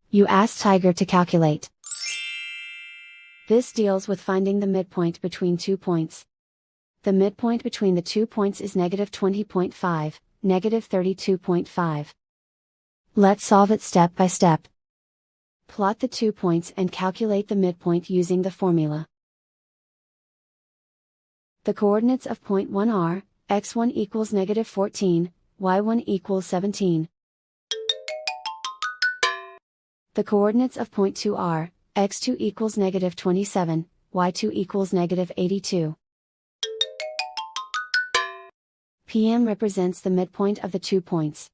You ask Tiger to calculate. This deals with finding the midpoint between 2 points. The midpoint between the 2 points is -20.5, -32.5. Let's solve it step by step. Plot the 2 points and calculate the midpoint using the formula. The coordinates of point 1 are, x1 equals -14, y1 equals 17. The coordinates of point 2 are, x2 equals -27, y2 equals -82. PM represents the midpoint of the 2 points.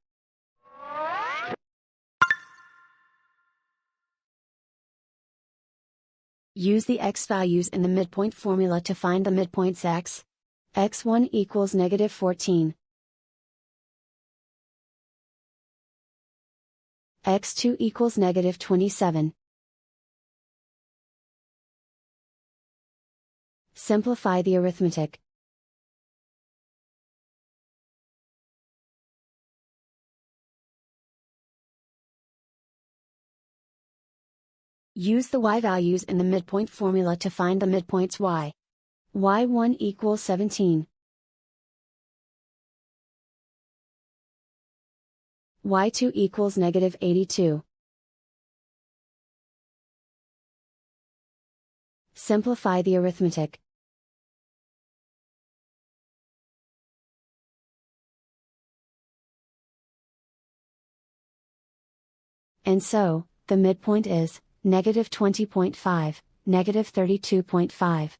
Use the x values in the midpoint formula to find the midpoints x. x1 equals -14. x2 equals -27. Simplify the arithmetic. Use the y values in the midpoint formula to find the midpoints y. y1 equals 17. y2 equals -82. Simplify the arithmetic. And so, the midpoint is -20.5, -32.5.